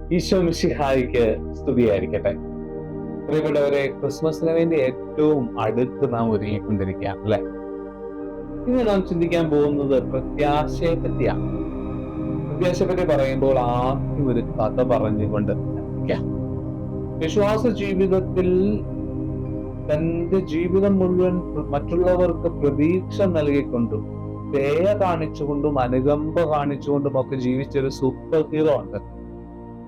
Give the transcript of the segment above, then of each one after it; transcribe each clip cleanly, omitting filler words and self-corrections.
ഈശോ മിശിഹായിക്ക് സ്തുതിയായിരിക്കട്ടെ. പ്രിയപ്പെട്ടവരെ, ക്രിസ്മസിന് വേണ്ടി ഏറ്റവും അടുത്ത് നാം ഒരുങ്ങിക്കൊണ്ടിരിക്കുകയാണ് അല്ലെ. ഇന്ന് നാം ചിന്തിക്കാൻ പോകുന്നത് പ്രത്യാശയെ പറ്റിയാണ്. പ്രത്യാശയെ പറ്റി പറയുമ്പോൾ ആദ്യം ഒരു കഥ പറഞ്ഞുകൊണ്ട് വിശ്വാസ ജീവിതത്തിൽ തന്റെ ജീവിതം മുഴുവൻ മറ്റുള്ളവർക്ക് പ്രതീക്ഷ നൽകിക്കൊണ്ടും ദയ കാണിച്ചുകൊണ്ടും അനുകമ്പ കാണിച്ചുകൊണ്ടും ഒക്കെ ജീവിച്ചൊരു സൂപ്പർ ഹീറോ ഉണ്ട്,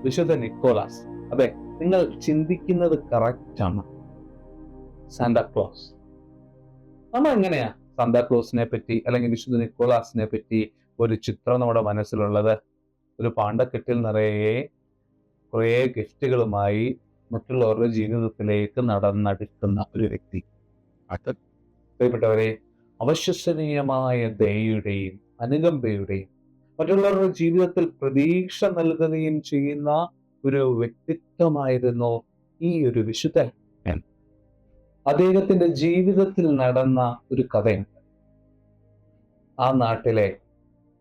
വിശുദ്ധ നിക്കോളാസ്. അതെ, നിങ്ങൾ ചിന്തിക്കുന്നത് കറക്റ്റ് ആണ്. സാന്താക്ലോസ്. നമ്മൾ എങ്ങനെയാ സാന്താക്ലോസിനെ പറ്റി അല്ലെങ്കിൽ വിശുദ്ധ നിക്കോളാസിനെ പറ്റി ഒരു ചിത്രം നമ്മുടെ മനസ്സിലുള്ളത്? ഒരു പാണ്ടക്കെട്ടിൽ നിറയെ കുറേ ഗിഫ്റ്റുകളുമായി മറ്റുള്ളവരുടെ ജീവിതത്തിലേക്ക് നടന്നെടുക്കുന്ന ഒരു വ്യക്തി. പ്രിയപ്പെട്ടവരെ, അവിശ്വസനീയമായ ദയയുടെയും അനുകമ്പയുടെയും മറ്റുള്ളവരുടെ ജീവിതത്തിൽ പ്രതീക്ഷ നൽകുകയും ചെയ്യുന്ന ഒരു വ്യക്തിത്വമായിരുന്നു ഈ ഒരു വിശുദ്ധൻ. അദ്ദേഹത്തിന്റെ ജീവിതത്തിൽ നടന്ന ഒരു കഥയുണ്ട്. ആ നാട്ടിലെ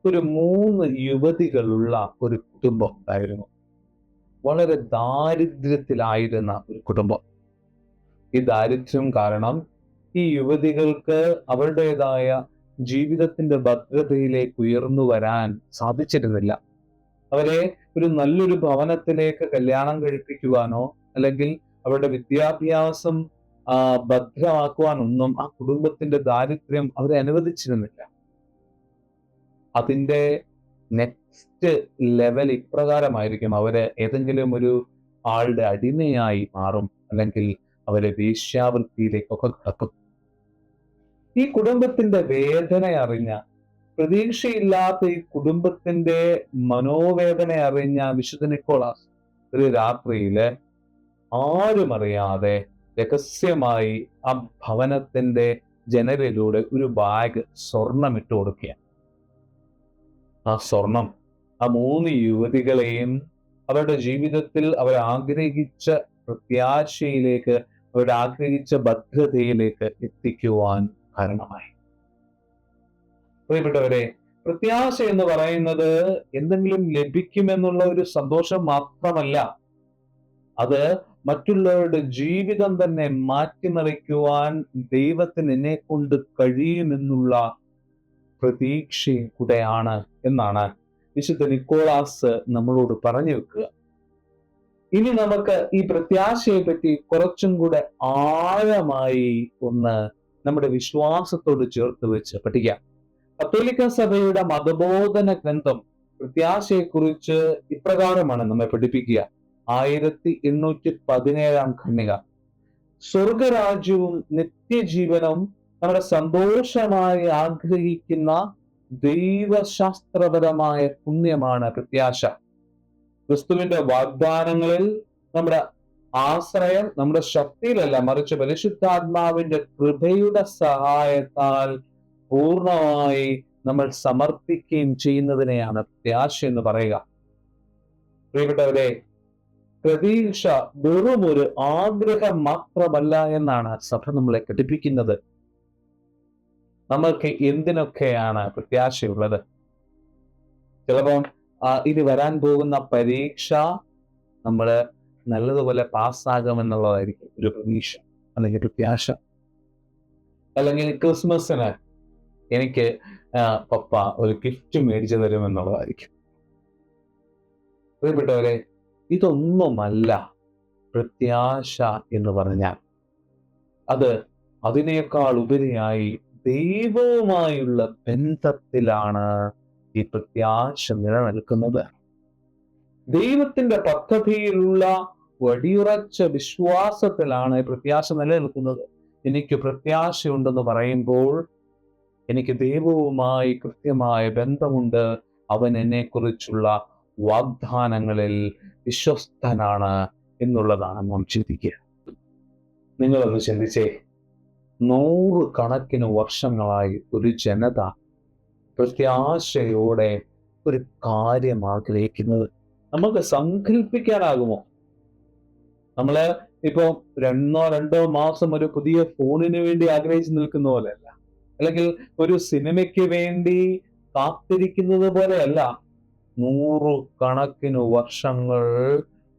ഒരു 3 യുവതികളുള്ള ഒരു കുടുംബം ഉണ്ടായിരുന്നു. വളരെ ദാരിദ്ര്യത്തിലായിരുന്ന ഒരു കുടുംബം. ഈ ദാരിദ്ര്യം കാരണം ഈ യുവതികൾക്ക് അവരുടേതായ ജീവിതത്തിന്റെ ഭദ്രതയിലേക്ക് ഉയർന്നു വരാൻ സാധിച്ചിരുന്നില്ല. അവരെ ഒരു നല്ലൊരു ഭവനത്തിലേക്ക് കല്യാണം കഴിപ്പിക്കുവാനോ അല്ലെങ്കിൽ അവരുടെ വിദ്യാഭ്യാസം ഭദ്രമാക്കുവാനൊന്നും ആ കുടുംബത്തിന്റെ ദാരിദ്ര്യം അവരെ അനുവദിച്ചിരുന്നില്ല. അതിന്റെ നെക്സ്റ്റ് ലെവൽ ഇപ്രകാരമായിരിക്കും: അവര് ഏതെങ്കിലും ഒരു ആളുടെ അടിമയായി മാറും, അല്ലെങ്കിൽ അവരെ വേശ്യാവൃത്തിയിലേക്കൊക്കെ കടക്കും. ഈ കുടുംബത്തിന്റെ വേദന അറിഞ്ഞ, പ്രതീക്ഷയില്ലാത്ത ഈ കുടുംബത്തിന്റെ മനോവേദന അറിഞ്ഞ വിശുദ്ധ നിക്കോളാസ് ഒരു രാത്രിയില് ആരും അറിയാതെ രഹസ്യമായി ആ ഭവനത്തിന്റെ ജനലിലൂടെ ഒരു ബാഗ് സ്വർണം ഇട്ട് കൊടുക്കുക. ആ സ്വർണം ആ 3 യുവതികളെയും അവരുടെ ജീവിതത്തിൽ അവർ ആഗ്രഹിച്ച പ്രത്യാശയിലേക്ക്, അവരുടെ ആഗ്രഹിച്ച ഭദ്രതയിലേക്ക് എത്തിക്കുവാൻ കാരണമായി. പ്രിയപ്പെട്ടവരെ, പ്രത്യാശ എന്ന് പറയുന്നത് എന്തെങ്കിലും ലഭിക്കുമെന്നുള്ള ഒരു സന്തോഷം മാത്രമല്ല, അത് മറ്റുള്ളവരുടെ ജീവിതം തന്നെ മാറ്റിമറിക്കുവാൻ ദൈവത്തിന് എന്നെ കൊണ്ട് കഴിയുമെന്നുള്ള പ്രതീക്ഷയും കൂടെയാണ് എന്നാണ് വിശുദ്ധ നിക്കോളാസ് നമ്മളോട് പറഞ്ഞു വെക്കുക. ഇനി നമുക്ക് ഈ പ്രത്യാശയെ പറ്റി കുറച്ചും കൂടെ ആഴമായി ഒന്ന് നമ്മുടെ വിശ്വാസത്തോട് ചേർത്ത് വെച്ച് പഠിക്കാം. കത്തോലിക്ക സഭയുടെ മതബോധന ഗ്രന്ഥം പ്രത്യാശയെക്കുറിച്ച് ഇപ്രകാരമാണ് നമ്മെ പഠിപ്പിക്കുക. 1817 ഖണ്ഡിക: സ്വർഗരാജ്യവും നിത്യജീവനും നമ്മുടെ സന്തോഷമായി ആഗ്രഹിക്കുന്ന ദൈവശാസ്ത്രപരമായ പുണ്യമാണ് പ്രത്യാശ. ക്രിസ്തുവിന്റെ വാഗ്ദാനങ്ങളിൽ നമ്മുടെ ആശ്രയം നമ്മുടെ ശക്തിയിലല്ല, മറിച്ച് പരിശുദ്ധാത്മാവിന്റെ കൃപയുടെ സഹായത്താൽ പൂർണ്ണമായി നമ്മൾ സമർപ്പിക്കുകയും ചെയ്യുന്നതിനെയാണ് പ്രത്യാശ എന്ന് പറയുക. പ്രിയപ്പെട്ടവരെ, പ്രതീക്ഷ വെറും ഒരു ആഗ്രഹം മാത്രമല്ല എന്നാണ് സഭ നമ്മളെ പഠിപ്പിക്കുന്നത്. നമ്മൾക്ക് എന്തിനൊക്കെയാണ് പ്രത്യാശയുള്ളത്? ചിലപ്പോൾ ഇനി വരാൻ പോകുന്ന പരീക്ഷ നമ്മൾ നല്ലതുപോലെ പാസ്സാകുമെന്നുള്ളതായിരിക്കും ഒരു പ്രതീക്ഷ അല്ലെങ്കിൽ പ്രത്യാശ. അല്ലെങ്കിൽ ക്രിസ്മസിന് എനിക്ക് പപ്പ ഒരു ഗിഫ്റ്റ് മേടിച്ചു തരുമെന്നുള്ളതായിരിക്കും. പ്രിയപ്പെട്ടവരെ, ഇതൊന്നുമല്ല പ്രത്യാശ എന്ന് പറഞ്ഞാൽ. അതിനേക്കാൾ ഉപരിയായി ദൈവവുമായുള്ള ബന്ധത്തിലാണ് ഈ പ്രത്യാശ നിലനിൽക്കുന്നത്. ദൈവത്തിന്റെ പദ്ധതിയിലുള്ള വടിയുറച്ച വിശ്വാസത്തിലാണ് പ്രത്യാശ നിലനിൽക്കുന്നത്. എനിക്ക് പ്രത്യാശയുണ്ടെന്ന് പറയുമ്പോൾ എനിക്ക് ദൈവവുമായി കൃത്യമായ ബന്ധമുണ്ട്. അവൻ എന്നെക്കുറിച്ചുള്ള വാഗ്ദാനങ്ങളിൽ വിശ്വസ്തനാണ് എന്നുള്ളതാണ് നാം ചിന്തിക്കുക. നിങ്ങളൊന്ന് ചിന്തിച്ചേ, 100 കണക്കിന് വർഷങ്ങളായി ഒരു ജനത പ്രത്യാശയോടെ ഒരു കാര്യം ആഗ്രഹിക്കുന്നത് നമുക്ക് സങ്കല്പിക്കാനാകുമോ? നമ്മള് ഇപ്പൊ 2 മാസം ഒരു പുതിയ ഫോണിന് വേണ്ടി ആഗ്രഹിച്ചു നിൽക്കുന്ന പോലെയല്ല, അല്ലെങ്കിൽ ഒരു സിനിമയ്ക്ക് വേണ്ടി കാത്തിരിക്കുന്നത് പോലെയല്ല. നൂറുകണക്കിന് വർഷങ്ങൾ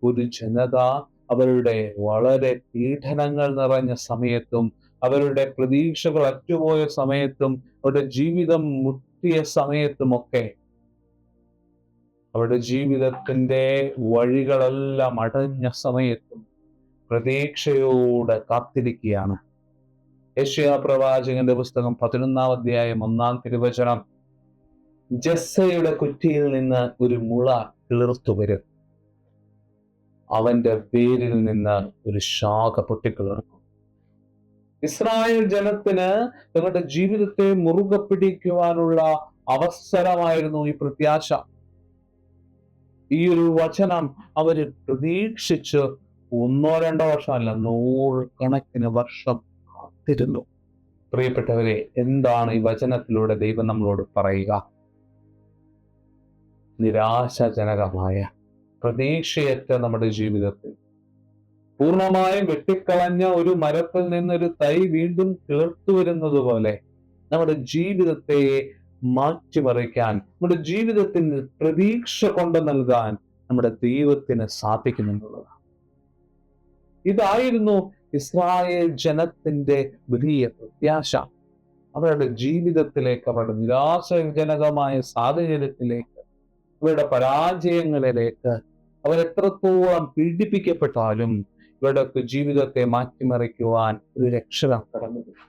ഒരു ജനത അവരുടെ വളരെ പീഡനങ്ങൾ നിറഞ്ഞ സമയത്തും അവരുടെ പ്രതീക്ഷകൾ അറ്റുപോയ സമയത്തും അവരുടെ ജീവിതം മുട്ടിയ സമയത്തുമൊക്കെ അവരുടെ ജീവിതത്തിന്റെ വഴികളെല്ലാം അടഞ്ഞ സമയത്തും പ്രതീക്ഷയോടെ കാത്തിരിക്കുകയാണ്. യെശയ്യാ പ്രവാചകന്റെ പുസ്തകം 11-ാം അധ്യായം 1-ാം തിരുവചനം, ജസ്സയുടെ കുറ്റിയിൽ നിന്ന് ഒരു മുള കിളിർത്തു വരും, അവന്റെ വേരിൽ നിന്ന് ഒരു ശാഖ പൊട്ടിക്കിളിർക്കും. ഇസ്രായേൽ ജനത്തിന് തങ്ങളുടെ ജീവിതത്തെ മുറുകെ പിടിക്കുവാനുള്ള അവസരമായിരുന്നു ഈ പ്രത്യാശ. ഈ ഒരു വചനം അവര് പ്രതീക്ഷിച്ച് 1-2 വർഷമല്ല, 100 വർഷം കാത്തിരുന്നു. പ്രിയപ്പെട്ടവരെ, എന്താണ് ഈ വചനത്തിലൂടെ ദൈവം നമ്മളോട് പറയുക? നിരാശാജനകമായ പ്രതീക്ഷയറ്റ നമ്മുടെ ജീവിതത്തിൽ പൂർണ്ണമായും വെട്ടിക്കളഞ്ഞ ഒരു മരത്തിൽ നിന്നൊരു തൈ വീണ്ടും കിളിർത്തു വരുന്നത് പോലെ നമ്മുടെ ജീവിതത്തെ മാറ്റിമറിക്കാൻ, നമ്മുടെ ജീവിതത്തിന് പ്രതീക്ഷ കൊണ്ട് നൽകാൻ നമ്മുടെ ദൈവത്തിന് സാധിക്കുമെന്നുള്ളതാണ്. ഇതായിരുന്നു ഇസ്രായേൽ ജനത്തിന്റെ വലിയ പ്രത്യാശ. അവരുടെ ജീവിതത്തിലേക്ക്, അവരുടെ നിരാശാജനകമായ സാഹചര്യത്തിലേക്ക്, ഇവരുടെ പരാജയങ്ങളിലേക്ക്, അവരെത്രത്തോളം പീഡിപ്പിക്കപ്പെട്ടാലും ഇവരുടെ ജീവിതത്തെ മാറ്റിമറിക്കുവാൻ ഒരു രക്ഷകൻ കടന്നു വരും.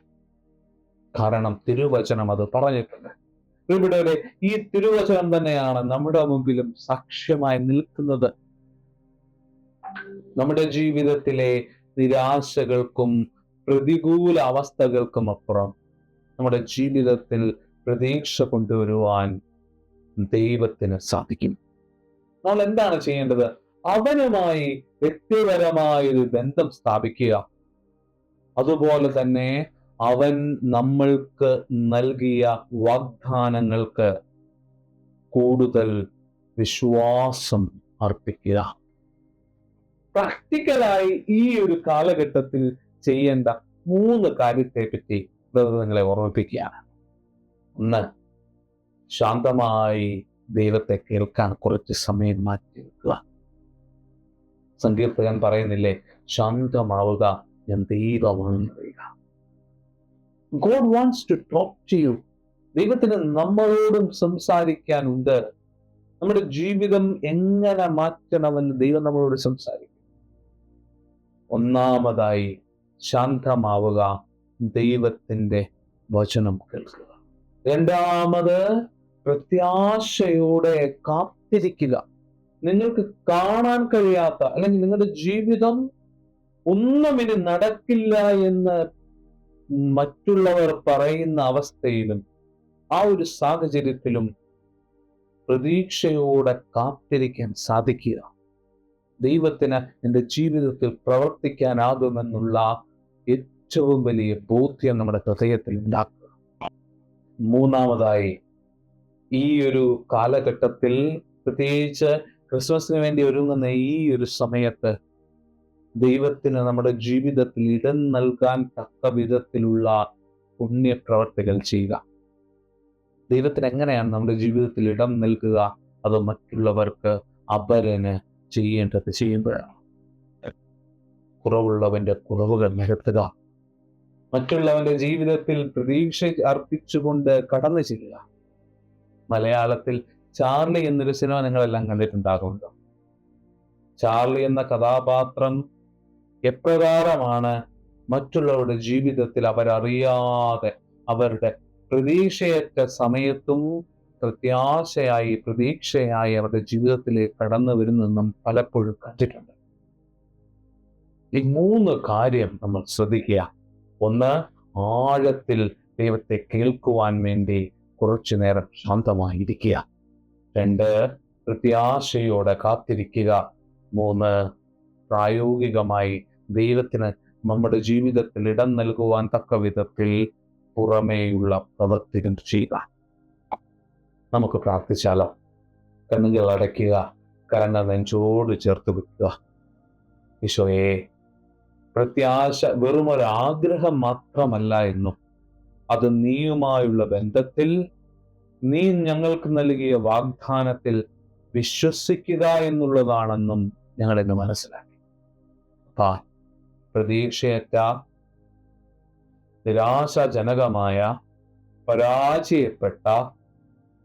കാരണം തിരുവചനം അത് പറഞ്ഞിട്ടുണ്ട്. ഇവിടെ ഈ തിരുവചനം തന്നെയാണ് നമ്മുടെ മുമ്പിലും സാക്ഷ്യമായി നിൽക്കുന്നത്. നമ്മുടെ ജീവിതത്തിലെ നിരാശകൾക്കും പ്രതികൂല അവസ്ഥകൾക്കും അപ്പുറം നമ്മുടെ ജീവിതത്തിൽ പ്രതീക്ഷ കൊണ്ടുവരുവാൻ ദൈവത്തിന് സാധിക്കും. നമ്മൾ എന്താണ് ചെയ്യേണ്ടത്? അവനുമായി വ്യക്തിപരമായൊരു ബന്ധം സ്ഥാപിക്കുക. അതുപോലെ തന്നെ അവൻ നമ്മൾക്ക് നൽകിയ വാഗ്ദാനങ്ങൾക്ക് കൂടുതൽ വിശ്വാസം അർപ്പിക്കുക. പ്രാക്ടിക്കലായി ഈ ഒരു കാലഘട്ടത്തിൽ ചെയ്യേണ്ട 3 കാര്യത്തെ പറ്റി നിങ്ങളെ ഓർമ്മിപ്പിക്കുകയാണ്. 1, ശാന്തമായി ദൈവത്തെ കേൾക്കാൻ കുറച്ച് സമയം മാറ്റി വെക്കുക. സങ്കീർത്തകൻ പറയുന്നില്ലേ, ശാന്തമാവുക, ഞാൻ ദൈവമാണെന്ന് പറയുക. God wants to talk to you. ദൈവത്തിന് നമ്മളോടും സംസാരിക്കാനുണ്ട്. നമ്മുടെ ജീവിതം എങ്ങനെ മാറ്റണമെന്ന് ദൈവം നമ്മളോട് സംസാരിക്കും. 1-ാമതായി ശാന്തമാവുക, ദൈവത്തിന്റെ വചനം കേൾക്കുക. 2-ാമത് പ്രത്യാശയോടെ കാത്തിരിക്കുക. നിങ്ങൾക്ക് കാണാൻ കഴിയാത്ത, അല്ലെങ്കിൽ നിങ്ങളുടെ ജീവിതം ഒന്നും ഇനി നടക്കില്ല എന്ന് മറ്റുള്ളവർ പറയുന്ന അവസ്ഥയിലും ആ ഒരു സാഹചര്യത്തിലും പ്രതീക്ഷയോടെ കാത്തിരിക്കാൻ സാധിക്കുക. ദൈവത്തിന് എൻ്റെ ജീവിതത്തിൽ പ്രവർത്തിക്കാനാകുമെന്നുള്ള ഏറ്റവും വലിയ ബോധ്യം നമ്മുടെ ഹൃദയത്തിൽ ഉണ്ടാക്കുക. 3-ാമതായി, ഈ ഒരു കാലഘട്ടത്തിൽ, പ്രത്യേകിച്ച് ക്രിസ്മസിന് വേണ്ടി ഒരുങ്ങുന്ന ഈ ഒരു സമയത്ത്, ദൈവത്തിന് നമ്മുടെ ജീവിതത്തിൽ ഇടം നൽകാൻ തക്ക വിധത്തിലുള്ള പുണ്യപ്രവർത്തികൾ ചെയ്യുക. ദൈവത്തിന് എങ്ങനെയാണ് നമ്മുടെ ജീവിതത്തിൽ ഇടം നൽകുക? അത് മറ്റുള്ളവർക്ക് അപരന് ചെയ്യേണ്ടത് ചെയ്യുമ്പോഴാണ്. കുറവുള്ളവന്റെ കുറവുകൾ നികത്തുക, മറ്റുള്ളവന്റെ ജീവിതത്തിൽ പ്രതീക്ഷ അർപ്പിച്ചുകൊണ്ട് കടന്നു ചെല്ലുക. മലയാളത്തിൽ ചാർലി എന്നൊരു സിനിമ നിങ്ങളെല്ലാം കണ്ടിട്ടുണ്ടാകുമല്ലോ. ചാർലി എന്ന കഥാപാത്രം എപ്രകാരമാണ് മറ്റുള്ളവരുടെ ജീവിതത്തിൽ അവരറിയാതെ അവരുടെ പ്രതീക്ഷയറ്റ സമയത്തും പ്രതീക്ഷയായി അവരുടെ ജീവിതത്തിലേക്ക് കടന്നു വരുന്നെന്നും പലപ്പോഴും കണ്ടിട്ടുണ്ട്. ഈ 3 കാര്യം നമ്മൾ ശ്രദ്ധിക്കുക. 1, ആഴത്തിൽ ദൈവത്തെ കേൾക്കുവാൻ വേണ്ടി കുറച്ചു നേരം ശാന്തമായിരിക്കുക. 2, പ്രത്യാശയോടെ കാത്തിരിക്കുക. 3, പ്രായോഗികമായി ദൈവത്തിന് നമ്മുടെ ജീവിതത്തിൽ ഇടം നൽകുവാൻ തക്ക വിധത്തിൽ പുറമേയുള്ള പ്രവർത്തികൾ ചെയ്യുക. നമുക്ക് പ്രാർത്ഥിച്ചാലോ? കണ്ണുകൾ അടയ്ക്കുക, കരങ്ങൾ നെഞ്ചോട് ചേർത്ത് വെക്കുക. ഈശോയെ, പ്രത്യാശ വെറുമൊരു ആഗ്രഹം മാത്രമല്ല എന്നും അത് നീയുമായുള്ള ബന്ധത്തിൽ, നീ ഞങ്ങൾക്ക് നൽകിയ വാഗ്ദാനത്തിൽ വിശ്വസിക്കുക എന്നുള്ളതാണെന്നും ഞങ്ങൾ ഇന്ന് മനസ്സിലാക്കി. പ്രതീക്ഷയറ്റ, നിരാശാജനകമായ, പരാജയപ്പെട്ട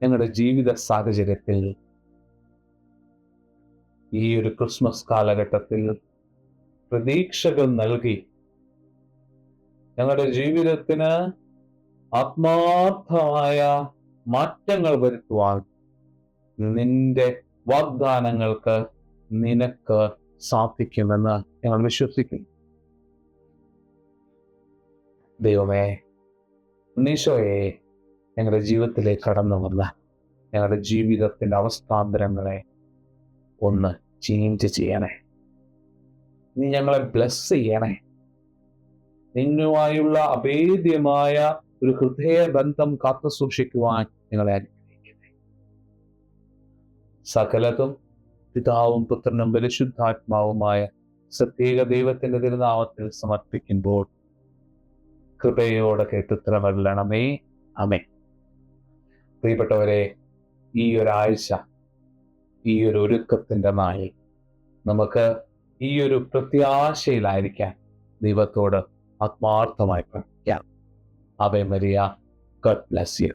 ഞങ്ങളുടെ ജീവിത സാഹചര്യത്തിൽ ഈ ഒരു ക്രിസ്മസ് കാലഘട്ടത്തിൽ പ്രതീക്ഷകൾ നൽകി ഞങ്ങളുടെ ജീവിതത്തിന് ആത്മാർത്ഥമായ മാറ്റങ്ങൾ വരുത്തുവാൻ നിന്റെ വാഗ്ദാനങ്ങൾക്ക് നിനക്ക് സാധിക്കുമെന്ന് ഞങ്ങൾ വിശ്വസിക്കുന്നു. ദൈവമേ, ഉണ്ണീശോയെ, ഞങ്ങളുടെ ജീവിതത്തിലേക്ക് കടന്നു വന്ന ഞങ്ങളുടെ ജീവിതത്തിന്റെ അവസ്ഥാന്തരങ്ങളെ ഒന്ന് ചേഞ്ച് ചെയ്യണേ. നീ ഞങ്ങളെ ബ്ലെസ് ചെയ്യണേ. നിന്നുമായുള്ള അഭേദ്യമായ ഒരു ഹൃദയബന്ധം കാത്തു സൂക്ഷിക്കുവാൻ ഞങ്ങളെ അനുഗ്രഹിക്കണേ. സകലതും പിതാവും പുത്രനും പരിശുദ്ധാത്മാവുമായ സത്യേക ദൈവത്തിന്റെ തിരുനാമത്തിൽ സമർപ്പിക്കുമ്പോൾ കൃപയോടെ കേട്ടുത്തരമരണമേ. ആമേൻ. പ്രിയപ്പെട്ടവരെ, ഈ ഒരാഴ്ച, ഈ ഒരു ഒരുക്കത്തിന്റെ നാളിൽ നമുക്ക് ഈ ഒരു പ്രത്യാശയിലായിരിക്കാൻ ദൈവത്തോട് ആത്മാർത്ഥമായി പ്രാർത്ഥിക്കാം. Ave Maria. God bless you.